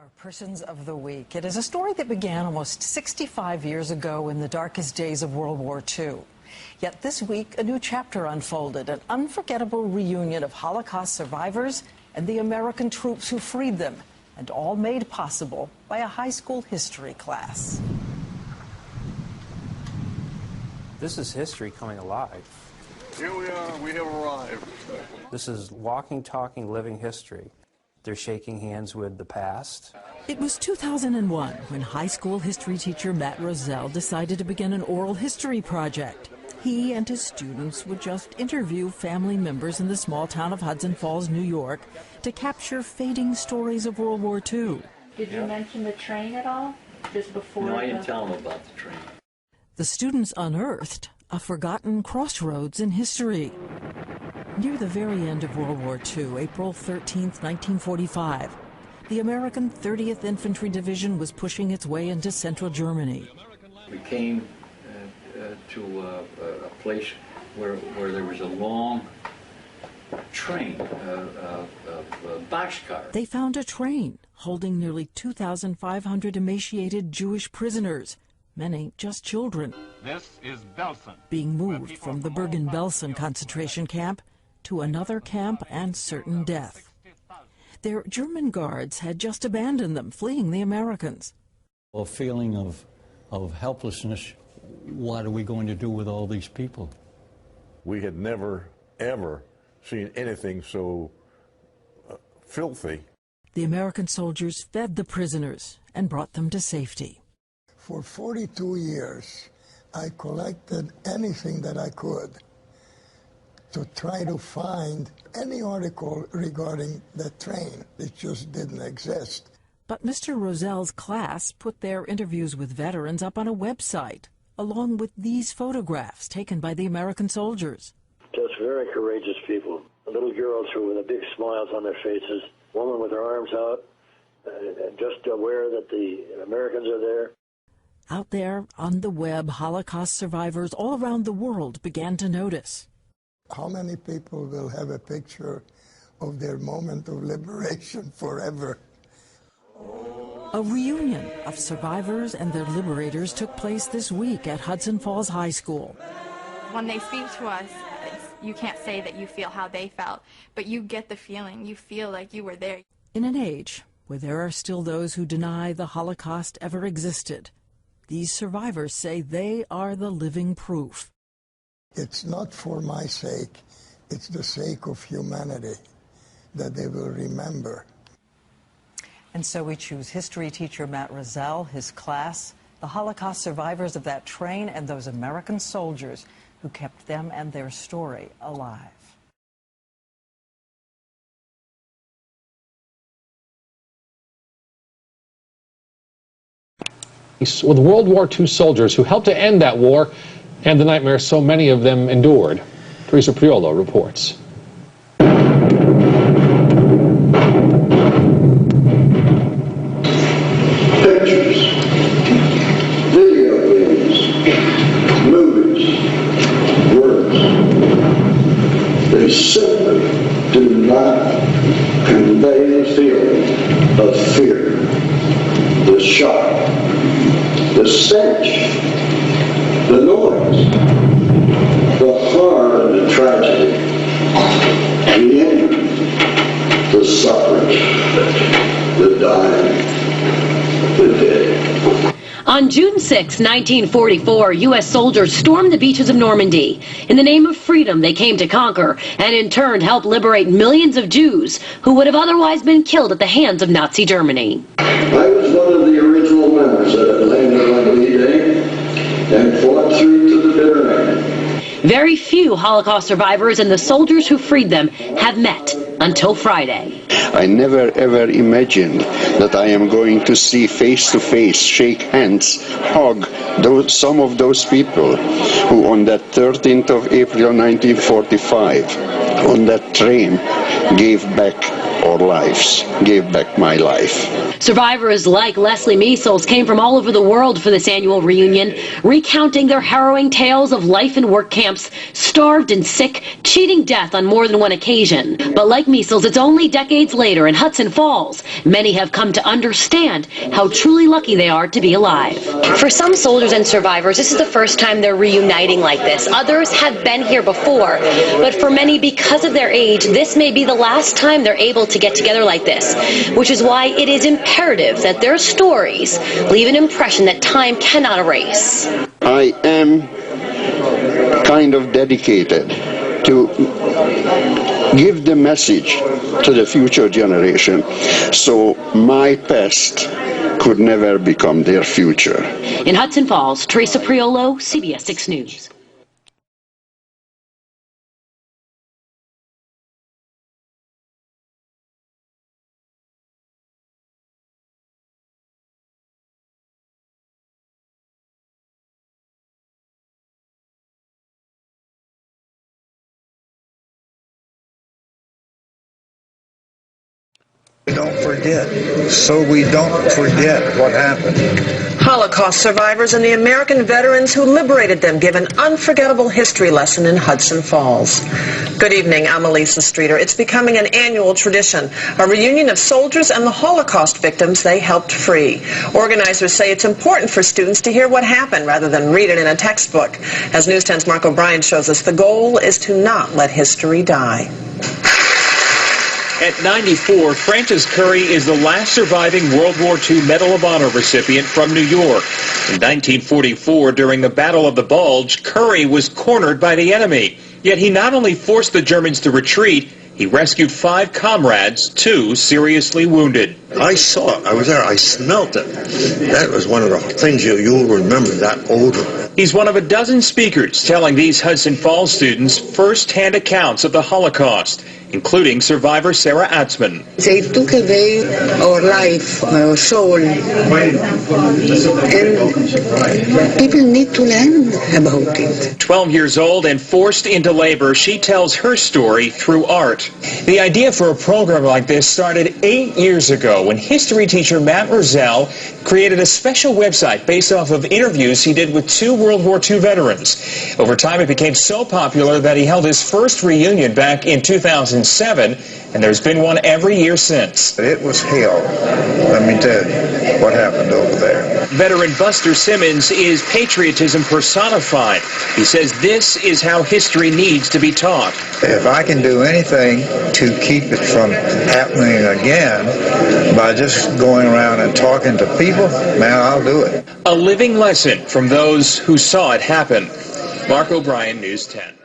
Our Persons of the Week. It is a story that began almost 65 years ago in the darkest days of World War II. Yet this week, a new chapter unfolded, an unforgettable reunion of Holocaust survivors and the American troops who freed them, and all made possible by a high school history class. This is history coming alive. Here we are, we have arrived. This is walking, talking, living history. They're shaking hands with the past. It was 2001 when high school history teacher Matt Roselle decided to begin an oral history project. He and his students would just interview family members in the small town of Hudson Falls, New York, to capture fading stories of World War II. Did you mention the train at all, just before? No, I didn't tell them about the train. The students unearthed a forgotten crossroads in history. Near the very end of World War II, April 13, 1945, the American 30th Infantry Division was pushing its way into central Germany. We came to a place where there was a long train, boxcar. They found a train holding nearly 2,500 emaciated Jewish prisoners, many just children. This is Belsen, being moved from the Bergen-Belsen concentration camp to another camp and certain death. Their German guards had just abandoned them, fleeing the Americans. A feeling of helplessness. What are we going to do with all these people? We had never, ever seen anything so filthy. The American soldiers fed the prisoners and brought them to safety. For 42 years, I collected anything that I could to try to find any article regarding the train. It just didn't exist. But Mr. Roselle's class put their interviews with veterans up on a website, along with these photographs taken by the American soldiers. Just very courageous people. Little girls who with big smiles on their faces, woman with her arms out, just aware that the Americans are there. Out there on the web, Holocaust survivors all around the world began to notice. How many people will have a picture of their moment of liberation forever? A reunion of survivors and their liberators took place this week at Hudson Falls High School. When they speak to us, you can't say that you feel how they felt, but you get the feeling. You feel like you were there. In an age where there are still those who deny the Holocaust ever existed, these survivors say they are the living proof. It's not for my sake, it's the sake of humanity that they will remember. And so we choose history teacher Matt Roselle, his class, the Holocaust survivors of that train, and those American soldiers who kept them and their story alive. With World War II soldiers who helped to end that war and the nightmare so many of them endured. Teresa Priolo reports. Pictures, video games, movies, words, they simply do not convey the feeling of fear, the shock, the stench, the noise, the horror and the tragedy, the injury, the suffering, the dying, the dead. On June 6, 1944, U.S. soldiers stormed the beaches of Normandy. In the name of freedom, they came to conquer and in turn helped liberate millions of Jews who would have otherwise been killed at the hands of Nazi Germany. I was one of the original members that had landed on D-Day and fought through to the bitter end. Very few Holocaust survivors and the soldiers who freed them have met until Friday. I never ever imagined that I am going to see face to face, shake hands, hug some of those people who on that 13th of April 1945 on that train gave back our lives, gave back my life. Survivors like Leslie Measles came from all over the world for this annual reunion, recounting their harrowing tales of life in work camps, starved and sick, cheating death on more than one occasion. But like Measles, it's only decades later in Hudson Falls, many have come to understand how truly lucky they are to be alive. For some soldiers and survivors, this is the first time they're reuniting like this. Others have been here before, but for many, because of their age, this may be the last time they're able to get together like this, which is why it is imperative that their stories leave an impression that time cannot erase. I am kind of dedicated to give the message to the future generation so my past could never become their future. In Hudson Falls, Teresa Priolo, CBS 6 News. Don't forget, so we don't forget what happened. Holocaust survivors and the American veterans who liberated them give an unforgettable history lesson in Hudson Falls. Good evening, I'm Elisa Streeter. It's becoming an annual tradition, a reunion of soldiers and the Holocaust victims they helped free. Organizers say it's important for students to hear what happened rather than read it in a textbook. As News 10's Mark O'Brien shows us, the goal is to not let history die. At 94, Frances Curry is the last surviving World War II Medal of Honor recipient from New York. In 1944, during the Battle of the Bulge, Curry was cornered by the enemy. Yet he not only forced the Germans to retreat, he rescued 5 comrades, 2 seriously wounded. I saw it. I was there. I smelt it. That was one of the things you'll remember, that odor. He's one of a dozen speakers telling these Hudson Falls students first-hand accounts of the Holocaust, including survivor Sarah Atzman. They took away our life, our soul, and people need to learn about it. 12 years old and forced into labor, she tells her story through art. The idea for a program like this started 8 years ago when history teacher Matt Roselle created a special website based off of interviews he did with 2 World War II veterans. Over time, it became so popular that he held his first reunion back in 2007, and there's been one every year since. It was hell, let me tell you, what happened over there. Veteran Buster Simmons is patriotism personified. He says this is how history needs to be taught. If I can do anything to keep it from happening again by just going around and talking to people, man, I'll do it. A living lesson from those who saw it happen. Mark O'Brien, News 10.